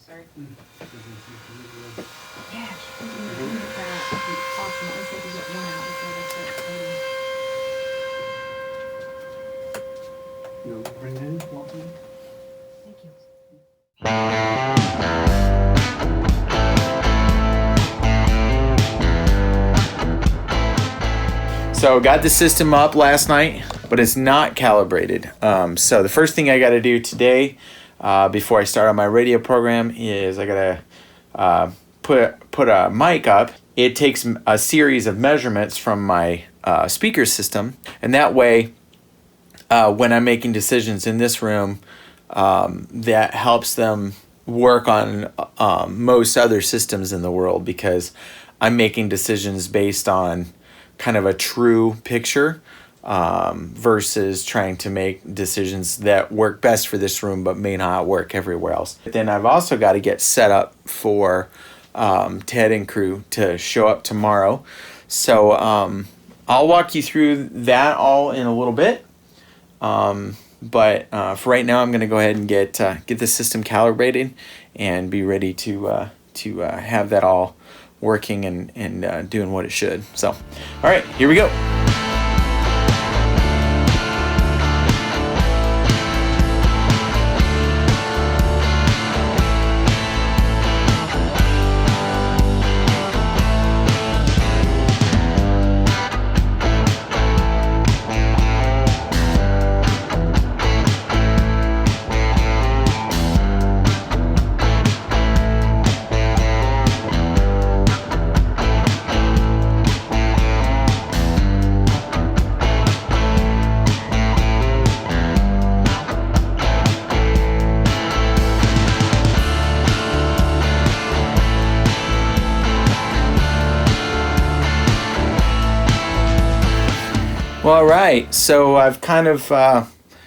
sorry. Yeah, Awesome. I said to get one out before they start fading. You know, bring it in, walk in. Thank you. So got the system up last night, but it's not calibrated. So the first thing I got to do today, before I start on my radio program, is I got to put a mic up. It takes a series of measurements from my speaker system, and that way, when I'm making decisions in this room, that helps them work on most other systems in the world, because I'm making decisions based on kind of a true picture versus trying to make decisions that work best for this room but may not work everywhere else. But then I've also got to get set up for Ted and crew to show up tomorrow. So I'll walk you through that all in a little bit. But for right now, I'm going to go ahead and get the system calibrated and be ready to have that all working and doing what it should. So, all right, here we go. Well, all right, so I've kind of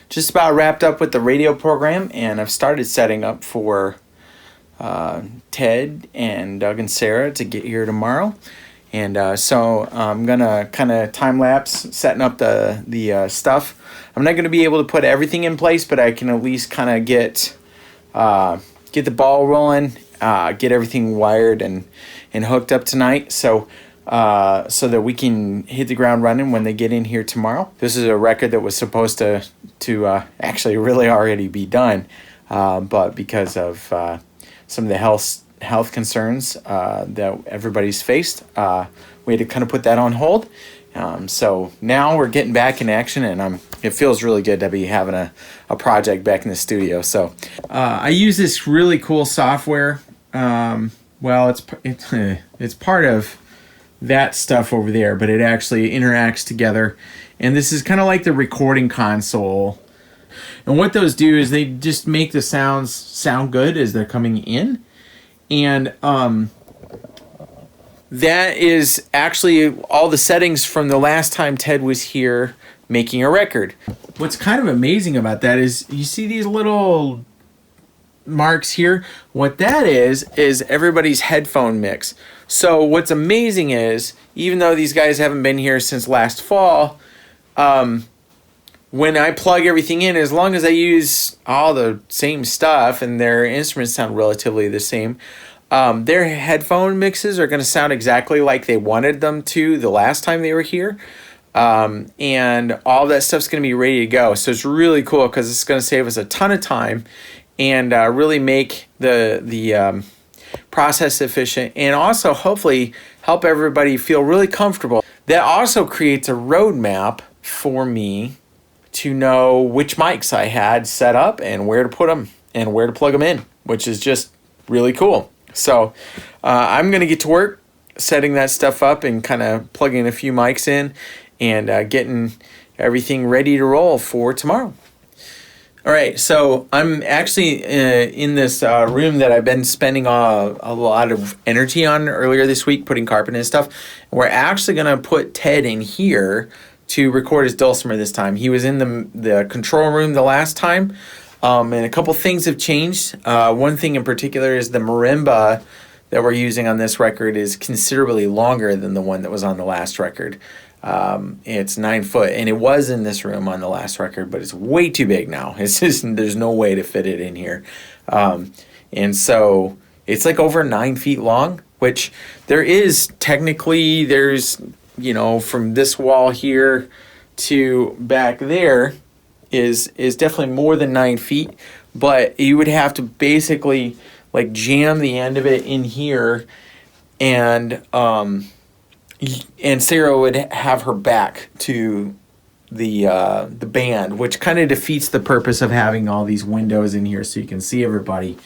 just about wrapped up with the radio program, and I've started setting up for Ted and Doug and Sarah to get here tomorrow. And so I'm going to kind of time-lapse setting up the stuff. I'm not going to be able to put everything in place, but I can at least kind of get the ball rolling, get everything wired and hooked up tonight. So that we can hit the ground running when they get in here tomorrow. This is a record that was supposed to actually really already be done, but because of some of the health concerns that everybody's faced, we had to kind of put that on hold. So now we're getting back in action, and it feels really good to be having a project back in the studio. So I use this really cool software. Well, it's part of that stuff over there, but it actually interacts together. And this is kind of like the recording console. And what those do is they just make the sounds sound good as they're coming in. And that is actually all the settings from the last time Ted was here making a record. What's kind of amazing about that is you see these little marks here. What that is everybody's headphone mix. So what's amazing is, even though these guys haven't been here since last fall, when I plug everything in, as long as I use all the same stuff and their instruments sound relatively the same, their headphone mixes are going to sound exactly like they wanted them to the last time they were here. And all that stuff's going to be ready to go. So it's really cool because it's going to save us a ton of time and really make the process efficient, and also hopefully help everybody feel really comfortable. That also creates a roadmap for me to know which mics I had set up and where to put them and where to plug them in, which is just really cool. So I'm going to get to work setting that stuff up and kind of plugging a few mics in and getting everything ready to roll for tomorrow. All right, so I'm actually in this room that I've been spending a lot of energy on earlier this week, putting carpet and stuff. We're actually going to put Ted in here to record his dulcimer this time. He was in the control room the last time, and a couple things have changed. One thing in particular is the marimba that we're using on this record is considerably longer than the one that was on the last record. It's 9 foot, and it was in this room on the last record, but it's way too big now. It's just, there's no way to fit it in here. And so it's like over 9 feet long, which there's from this wall here to back there is definitely more than 9 feet, but you would have to basically like jam the end of it in here, and Sarah would have her back to the band, which kind of defeats the purpose of having all these windows in here so you can see everybody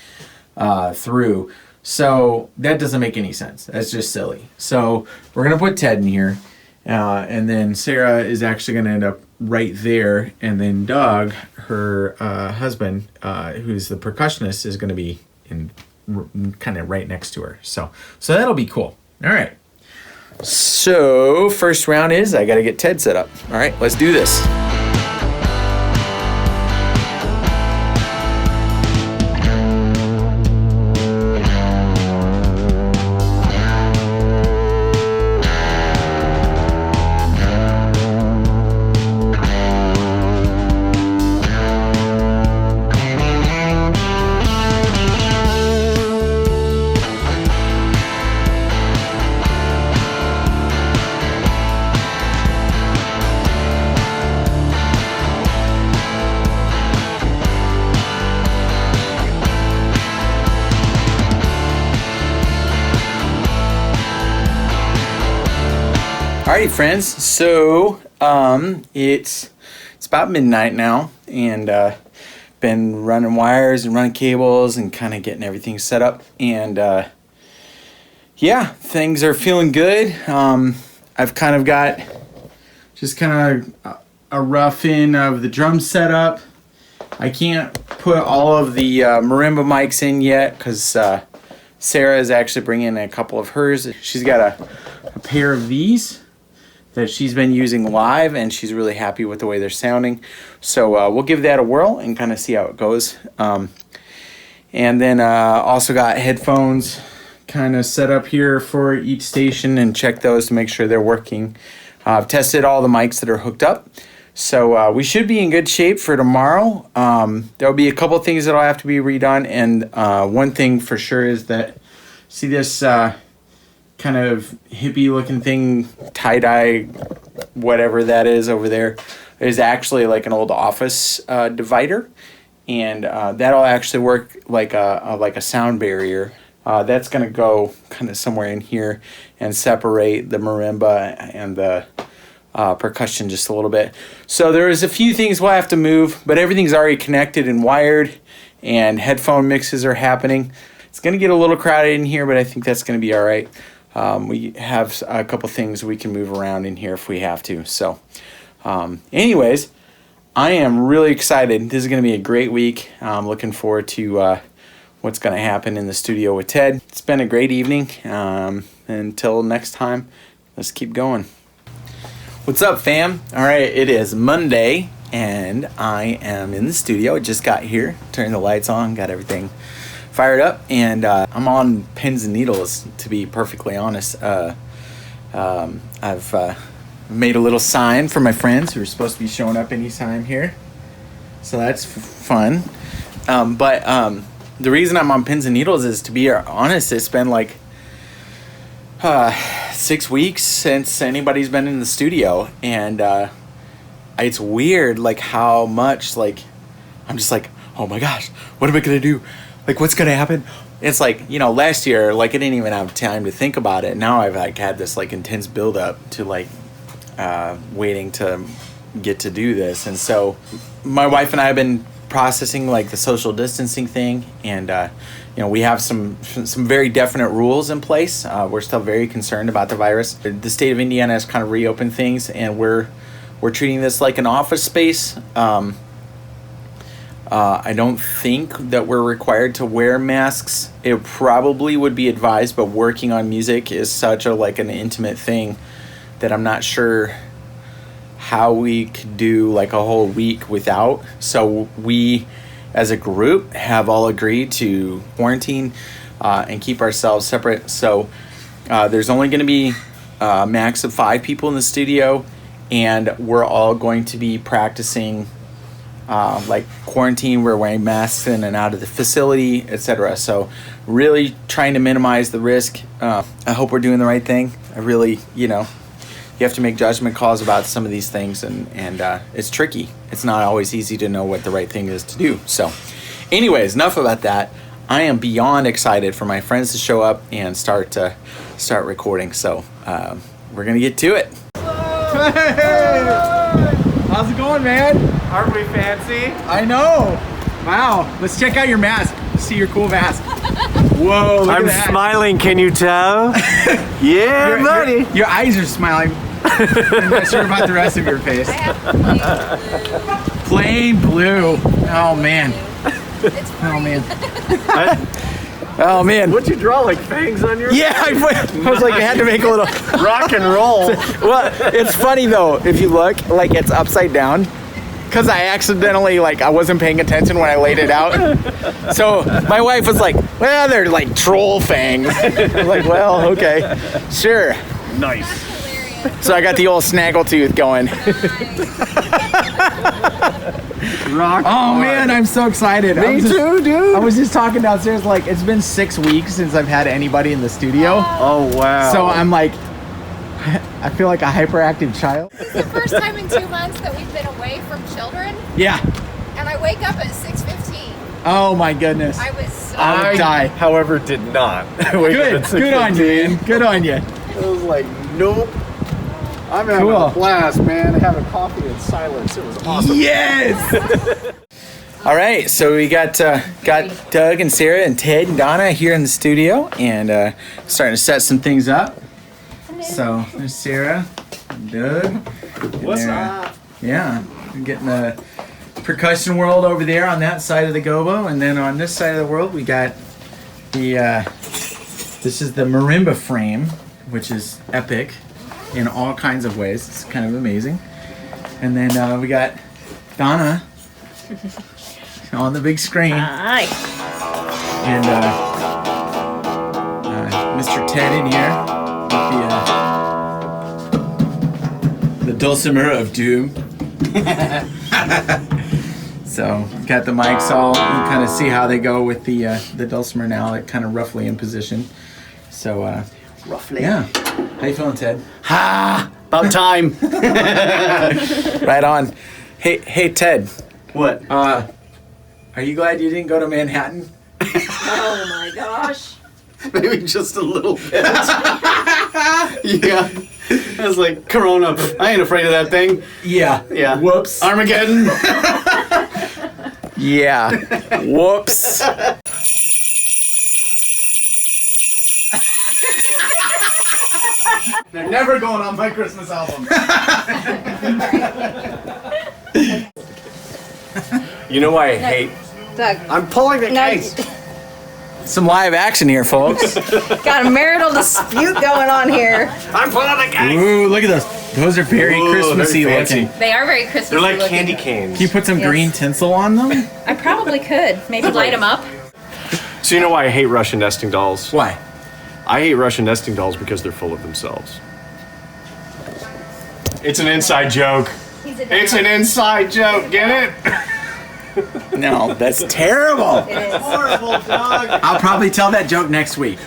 through. So that doesn't make any sense. That's just silly. So we're gonna put Ted in here, and then Sarah is actually gonna end up right there, and then Doug, her husband, who's the percussionist, is gonna be in kind of right next to her. So that'll be cool. All right. So first round is I got to get Ted set up. All right, let's do this. Alrighty, friends. So it's about midnight now, and been running wires and running cables and kind of getting everything set up. And yeah, things are feeling good. I've kind of got just kind of a rough in of the drum setup. I can't put all of the marimba mics in yet because Sarah is actually bringing in a couple of hers. She's got a pair of these that she's been using live, and she's really happy with the way they're sounding. So we'll give that a whirl and kind of see how it goes. And then also got headphones kind of set up here for each station and check those to make sure they're working. I've tested all the mics that are hooked up. So we should be in good shape for tomorrow. There'll be a couple things that'll have to be redone, and one thing for sure is that, see this kind of hippie looking thing, tie-dye, whatever that is over there, is actually like an old office divider, and that'll actually work like a sound barrier. That's gonna go kind of somewhere in here and separate the marimba and the percussion just a little bit. So there's a few things we'll have to move, but everything's already connected and wired, and headphone mixes are happening. It's gonna get a little crowded in here, but I think that's gonna be all right. We have a couple things we can move around in here if we have to. So anyways, I am really excited. This is going to be a great week. I'm looking forward to what's going to happen in the studio with Ted. It's been a great evening. Until next time, let's keep going. What's up, fam? All right, it is Monday, and I am in the studio. I just got here, turned the lights on, got everything fired up, and I'm on pins and needles, to be perfectly honest. I've made a little sign for my friends who are supposed to be showing up anytime here, so that's fun. But the reason I'm on pins and needles is, to be honest, it's been like 6 weeks since anybody's been in the studio, and it's weird like how much like I'm just like, oh my gosh, what am I gonna do? Like, what's going to happen? It's like, last year, like, I didn't even have time to think about it. Now I've, like, had this, like, intense buildup to, like, waiting to get to do this. And so my wife and I have been processing, like, the social distancing thing. And, we have some very definite rules in place. We're still very concerned about the virus. The state of Indiana has kind of reopened things, and we're treating this like an office space. I don't think that we're required to wear masks. It probably would be advised, but working on music is such an intimate thing that I'm not sure how we could do like a whole week without. So we, as a group, have all agreed to quarantine and keep ourselves separate. So there's only going to be a max of 5 people in the studio, and we're all going to be practicing like quarantine, we're wearing masks in and out of the facility, etc. So really trying to minimize the risk. I hope we're doing the right thing. I really, you have to make judgment calls about some of these things, and it's tricky. It's not always easy to know what the right thing is to do. So anyways, enough about that. I am beyond excited for my friends to show up and start recording. So we're going to get to it. Hey! How's it going, man? Aren't we fancy? I know. Wow. Let's check out your mask. See your cool mask. Whoa, look I'm at that. smiling, can you tell? Yeah, buddy. Your eyes are smiling. I'm not sure about the rest of your face. I have Plain blue. Oh, man. It's Oh, man. Oh, man. What'd you draw, like fangs on your Yeah, I was like, I had to make a little... rock and roll? Well, it's funny, though, if you look, like, it's upside down. Because I accidentally, like, I wasn't paying attention when I laid it out. So my wife was like, well, they're like troll fangs. I was like, well, okay, sure. Nice. hilarious. So I got the old snaggletooth going. Rock. Oh, man, I'm so excited. Me too, dude. I was just talking downstairs, like, it's been 6 weeks since I've had anybody in the studio. Oh, wow. So I'm like, I feel like a hyperactive child. This is the first time in 2 months that we've been away from children, Yeah. and I wake up at 6:15. Oh, my goodness. I was so I would die. however, did not. Good on you, man. Good on you. I was like, nope. I'm having Cool. a blast, man. Having coffee in silence. It was awesome. Yes. All right, so we got Doug and Sarah and Ted and Donna here in the studio, and starting to set some things up. So there's Sarah, and Doug. And What's they're, up? Yeah, we're getting the percussion world over there on that side of the gobo, and then on this side of the world we got the this is the Marimba frame, which is epic in all kinds of ways. It's kind of amazing. And then we got Donna on the big screen. Hi. And Mr. Ted in here with the Dulcimer of Doom. So got the mics all. You can kind of see how they go with the Dulcimer now, like kind of roughly in position. So Roughly. yeah, how you feeling, Ted? Ha! About time. Right on. Hey Ted. What? Are you glad you didn't go to Manhattan? Oh my gosh. Maybe just a little bit. Yeah. I was like, Corona. I ain't afraid of that thing. Yeah. Yeah. Whoops. Armageddon. Yeah. Whoops. They're never going on my Christmas album. You know why I hate? Doug, I'm pulling the No, case. Some live action here, folks. got a marital dispute going on here. I'm pulling the case. Ooh, look at those. Those are very Ooh, Christmassy very fancy. looking. They are very Christmassy They're like looking. candy canes. Can you put some Yes. green tinsel on them? I probably could. Maybe light them up. So you know why I hate Russian nesting dolls? Why? I hate Russian nesting dolls because they're full of themselves. It's an inside joke. It's an inside joke. Get it? No, that's terrible. It is. Horrible, dog. I'll probably tell that joke next week.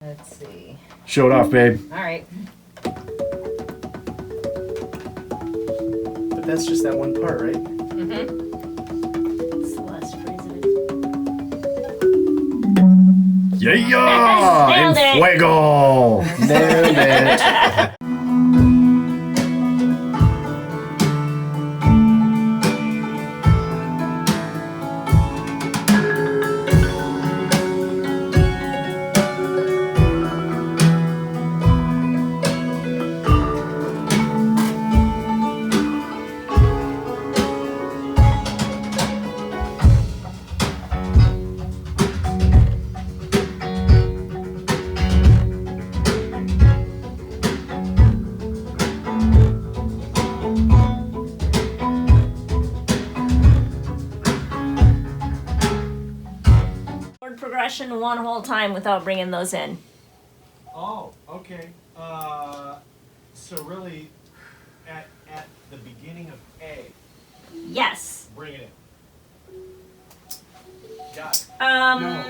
Let's see. Show it off, babe. All right. But that's just that one part, right? It's the last phrase of it. Yeah! Nailed it. Fuego! Nailed it. Chord progression one whole time without bringing those in. Oh, okay. So really, at the beginning of A. Yes. Bring it in. Got it.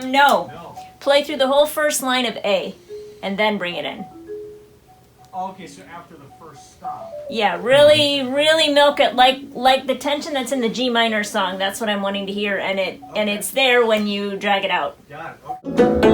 No. No. Play through the whole first line of A, and then bring it in. Oh, okay, so after the first stop. Yeah, really, really milk it like the tension that's in the G minor song. That's what I'm wanting to hear, and it's there when you drag it out. Got it. Okay.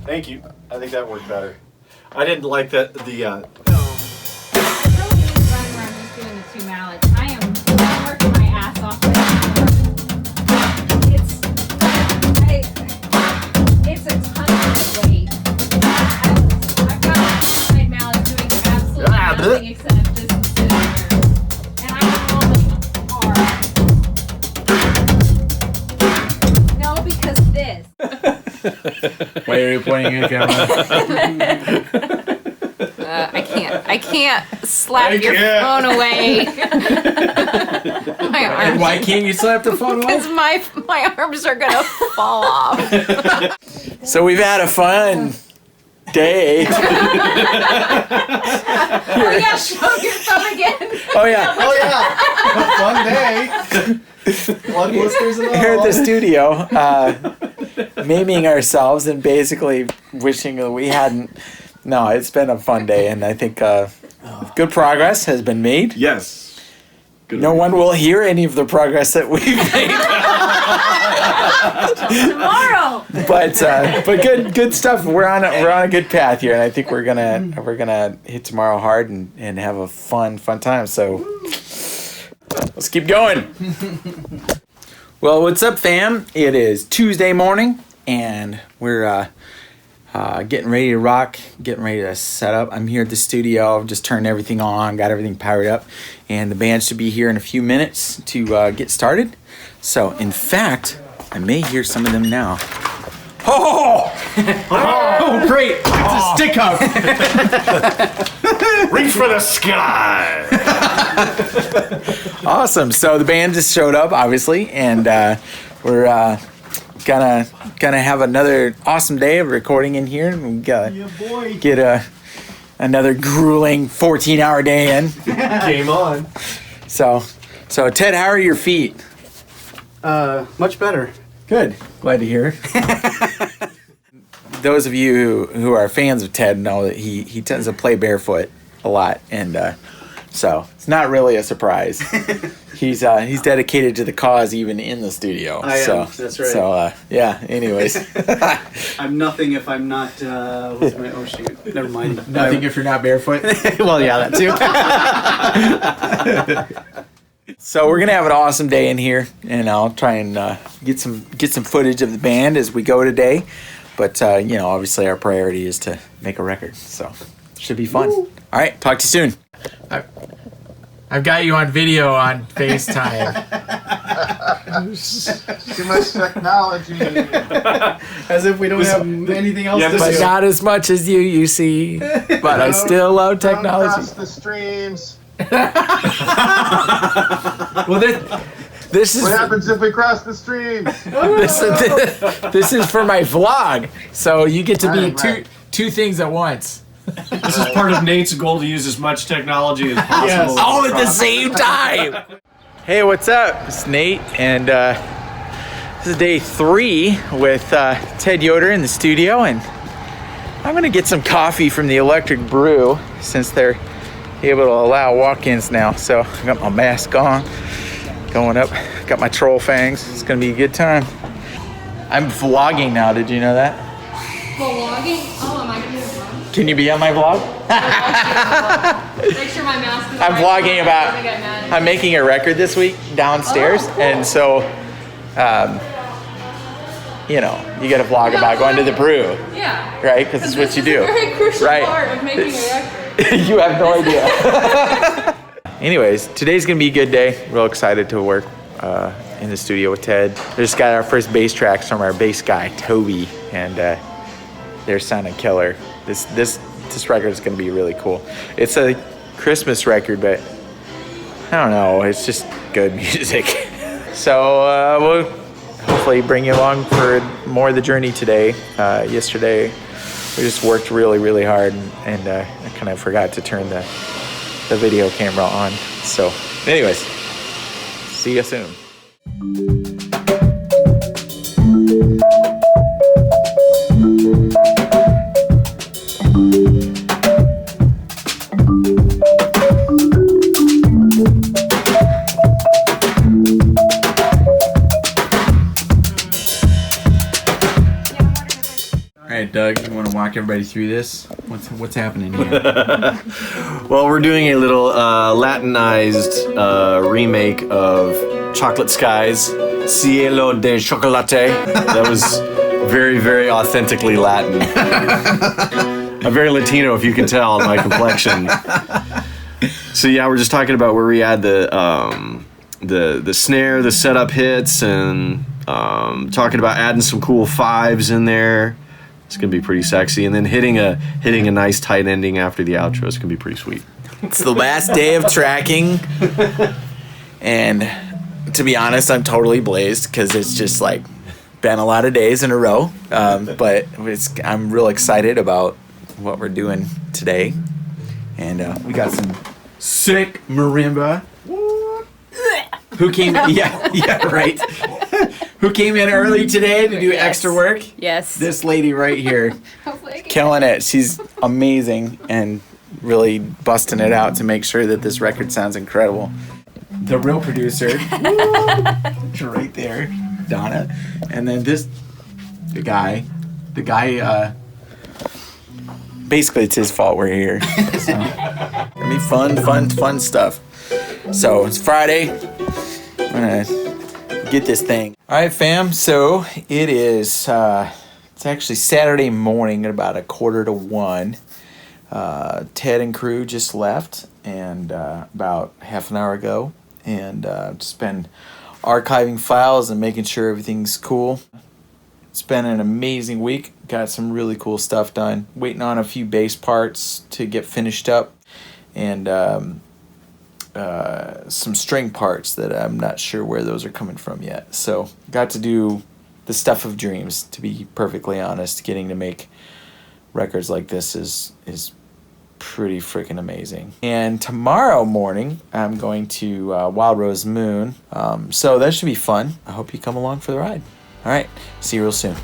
Thank you. I think that worked better. I didn't like the I really need to run where I'm just doing the 2 mallets. I'm working my ass off. It's a ton of weight. I've got my mallet doing absolutely nothing except just sitting there. And I'm rolling hard. No, because this. Why are you pointing at the camera? I can't slap your phone away. My arms. Why can't you slap the phone Because away? my arms are gonna fall off. So we've had a fun day. Oh yeah, show your thumb again. Oh yeah. Oh yeah, fun day. Blood blisters and all. Here at the studio, maiming ourselves and basically wishing that we hadn't. No, it's been a fun day, and I think good progress has been made. Yes. No one will hear any of the progress that we've made, Tomorrow. but good stuff. We're on a good path here, and I think we're gonna hit tomorrow hard and have a fun time. So let's keep going. Well, what's up, fam? It is Tuesday morning, and we're getting ready to rock, getting ready to set up. I'm here at the studio, just turned everything on, got everything powered up, and the band should be here in a few minutes to get started. So, in fact, I may hear some of them now. Oh! Oh, great! It's a stick up. Reach for the sky. Awesome. So the band just showed up, obviously, and we're gonna have another awesome day of recording in here, and we gotta get another grueling 14-hour day in. Game on. So Ted, how are your feet? Much better. Good. Glad to hear. Those of you who are fans of Ted know that he tends to play barefoot a lot, and so it's not really a surprise. He's dedicated to the cause even in the studio. I am. That's right. So yeah. Anyways, I'm nothing if I'm not. What's my? Oh shoot! Never mind. nothing if you're not barefoot. Well, yeah, that too. So we're gonna have an awesome day in here, and I'll try and get some footage of the band as we go today. But obviously our priority is to make a record, so should be fun. Woo. All right, talk to you soon. I've got you on video on FaceTime. Too much technology. As if we don't have anything else to But do. not as much as you see. But I still love technology. Don't cross the streams. Well, this is What happens if we cross the streams? this is for my vlog, so you get to be Right. two things at once. This is part of Nate's goal to use as much technology as possible. Yes. All at the same time. Hey, what's up? It's Nate, and this is day 3 with Ted Yoder in the studio, and I'm gonna get some coffee from the Electric Brew since they're able to allow walk-ins now. So I got my mask on, going up, got my troll fangs. It's gonna be a good time. I'm vlogging now. Did you know that? Vlogging? Oh, am I gonna do vlog? Can you be on my vlog? Make sure my mask is I'm right. vlogging about, I'm gonna get mad. I'm making a record this week downstairs, Oh, cool. and so you know, you got to vlog about going to the brew, Yeah. right? Because it's what you do. It's a very crucial Right. part of making a record. You have no idea. Anyways, today's gonna be a good day. Real excited to work in the studio with Ted. We just got our first bass tracks from our bass guy Toby, and they're sounding killer. This record is gonna be really cool. It's a Christmas record, but I don't know. It's just good music. So we'll hopefully bring you along for more of the journey today. Yesterday, we just worked really, really hard, and I kind of forgot to turn the video camera on. So, anyways, see you soon. All right, Doug, you want to walk everybody through this? What's happening here? Well, we're doing a little Latinized remake of Chocolate Skies, Cielo de Chocolate. That was very, very authentically Latin. I'm very Latino, if you can tell, my complexion. So yeah, we're just talking about where we add the snare, the setup hits, and talking about adding some cool fives in there. It's gonna be pretty sexy, and then hitting a nice tight ending after the outro is gonna be pretty sweet. It's the last day of tracking, and to be honest, I'm totally blazed because it's just like been a lot of days in a row. But I'm real excited about what we're doing today, and we got some sick marimba. Who came? Yeah, right. Who came in early today to do extra work? Yes. This lady right here, Hopefully I can killing it. She's amazing and really busting it out to make sure that this record sounds incredible. The real producer, right there, Donna, and then the guy. Basically, it's his fault we're here. So, I mean, fun stuff. So it's Friday. I'm gonna get this thing. All right, fam. So it is. It's actually Saturday morning at about 1:45. Ted and crew just left, and about half an hour ago, and just been archiving files and making sure everything's cool. It's been an amazing week. Got some really cool stuff done. Waiting on a few bass parts to get finished up, and some string parts that I'm not sure where those are coming from yet. So got to do the stuff of dreams, to be perfectly honest. Getting to make records like this is pretty freaking amazing. And tomorrow morning I'm going to Wild Rose Moon, so that should be fun. I hope you come along for the ride. All right, see you real soon.